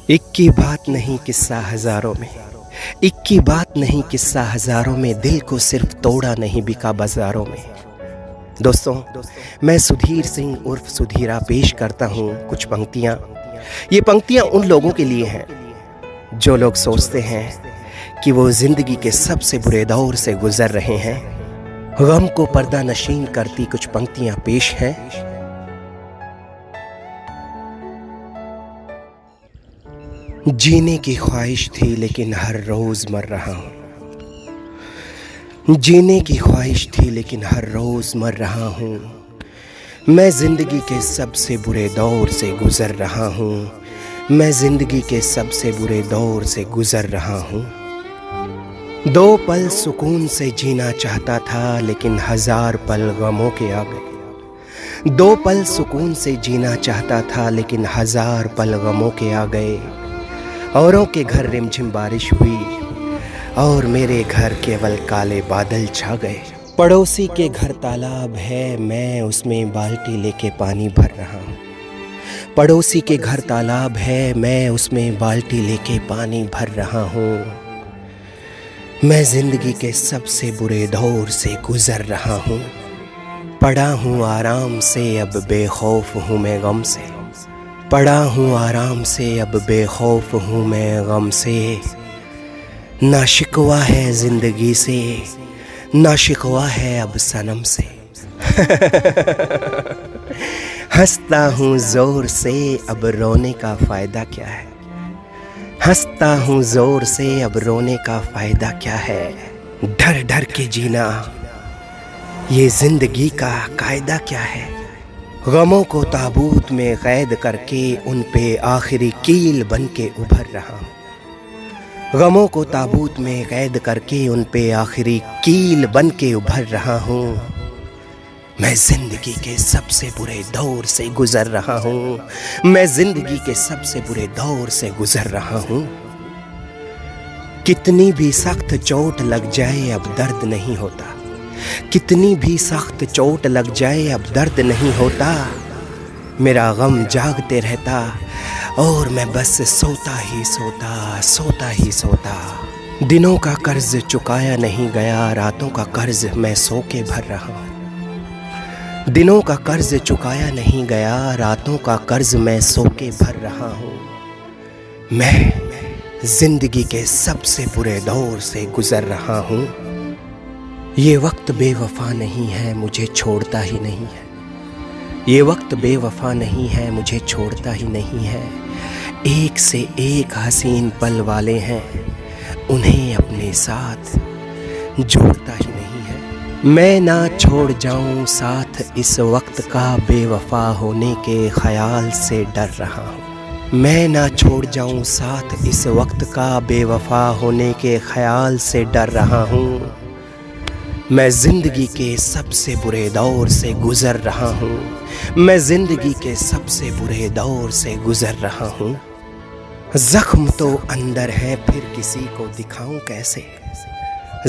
एक की बात नहीं किस्सा हजारों में, एक की बात नहीं किस्सा हजारों में, दिल को सिर्फ तोड़ा नहीं बिका बाजारों में। दोस्तों, मैं सुधीर सिंह उर्फ सुधीरा पेश करता हूँ कुछ पंक्तियाँ। ये पंक्तियाँ उन लोगों के लिए हैं जो लोग सोचते हैं कि वो जिंदगी के सबसे बुरे दौर से गुजर रहे हैं। गम को पर्दा नशीन करती कुछ पंक्तियाँ पेश हैं। जीने की ख्वाहिश थी लेकिन हर रोज मर रहा हूँ। जीने की ख्वाहिश थी लेकिन हर रोज मर रहा हूँ। मैं जिंदगी के सबसे बुरे दौर से गुजर रहा हूँ। मैं जिंदगी के सबसे बुरे दौर से गुजर रहा हूँ। 2 पल सुकून से जीना चाहता था लेकिन 1000 पल गमों के आ गए। 2 पल सुकून से जीना चाहता था लेकिन 1000 पल गमों के आ गए। औरों के घर रिमझिम बारिश हुई और मेरे घर केवल काले बादल छा गए। पड़ोसी के घर तालाब है, मैं उसमें बाल्टी लेके पानी भर रहा हूँ। पड़ोसी के घर तालाब है, मैं उसमें बाल्टी लेके पानी भर रहा हूँ। मैं जिंदगी के सबसे बुरे दौर से गुजर रहा हूँ। पड़ा हूँ आराम से, अब बेखौफ हूँ मैं गम से। पड़ा हूँ आराम से, अब बेखौफ हूँ मैं गम से। ना शिकवा है जिंदगी से, ना शिकवा है अब सनम से। हंसता हूँ जोर से, अब रोने का फायदा क्या है। हंसता हूँ जोर से, अब रोने का फायदा क्या है। डर डर के जीना, ये जिंदगी का कायदा क्या है। गमों को ताबूत में कैद करके उन पे आखिरी कील बन के उभर रहा हूँ। गमों को ताबूत में कैद करके उन पे आखिरी कील बन के उभर रहा हूँ। मैं जिंदगी के सबसे बुरे दौर से गुजर रहा हूँ। मैं जिंदगी के सबसे बुरे दौर से गुजर रहा हूँ। कितनी भी सख्त चोट लग जाए अब दर्द नहीं होता। कितनी भी सख्त चोट लग जाए अब दर्द नहीं होता। मेरा गम जागते रहता और मैं बस सोता ही सोता, सोता ही सोता। दिनों का कर्ज चुकाया नहीं गया, रातों का कर्ज मैं सो के भर रहा हूँ। दिनों का कर्ज चुकाया नहीं गया, रातों का कर्ज मैं सो के भर रहा हूँ। मैं जिंदगी के सबसे बुरे दौर से गुजर रहा हूँ। ये वक्त बेवफा नहीं है, मुझे छोड़ता ही नहीं है। ये वक्त बेवफा नहीं है, मुझे छोड़ता ही नहीं है। एक से एक हसीन पल वाले हैं, उन्हें अपने साथ जोड़ता ही नहीं है। मैं ना छोड़ जाऊं साथ इस वक्त का, बेवफा होने के ख्याल से डर रहा हूँ। मैं ना छोड़ जाऊं साथ इस वक्त का, बेवफा होने के ख्याल से डर रहा हूँ। मैं जिंदगी के सबसे बुरे दौर से गुजर रहा हूँ। मैं जिंदगी के सबसे बुरे दौर से गुजर रहा हूँ। जख्म तो अंदर है, फिर किसी को दिखाऊं कैसे।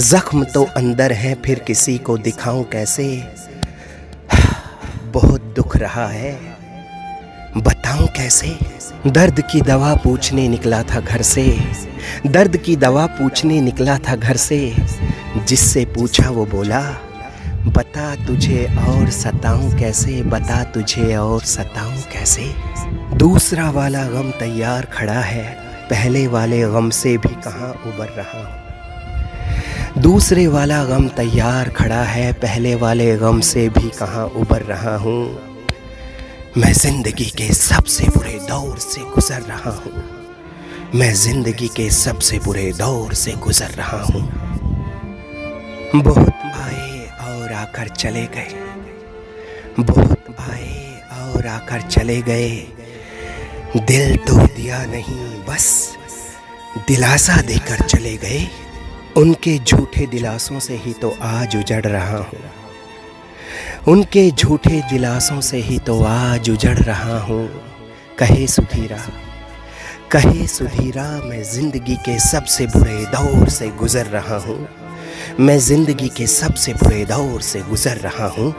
जख्म तो अंदर है, फिर किसी को दिखाऊं कैसे। बहुत दुख रहा है, बताऊं कैसे। दर्द की दवा पूछने निकला था घर से। दर्द की दवा पूछने निकला था घर से। जिससे पूछा वो बोला, बता तुझे और सताऊं कैसे। बता तुझे और सताऊं कैसे। दूसरा वाला गम तैयार खड़ा है, पहले वाले गम से भी कहाँ उबर रहा हूँ। दूसरे वाला गम तैयार खड़ा है, पहले वाले गम से भी कहाँ उबर रहा हूँ। मैं जिंदगी के सबसे बुरे दौर से गुजर रहा हूँ। मैं जिंदगी के सबसे बुरे दौर से गुजर रहा हूँ। बहुत आए और आकर चले गए। बहुत आए और आकर चले गए। दिल तो दिया नहीं, बस दिलासा देकर चले गए। उनके झूठे दिलासों से ही तो आज उजड़ रहा हूँ। उनके झूठे दिलासों से ही तो आज उजड़ रहा हूँ। कहे सुधीरा, कहे सुधीरा, मैं जिंदगी के सबसे बुरे दौर से गुजर रहा हूँ। मैं जिंदगी के सबसे बुरे दौर से गुजर रहा हूँ।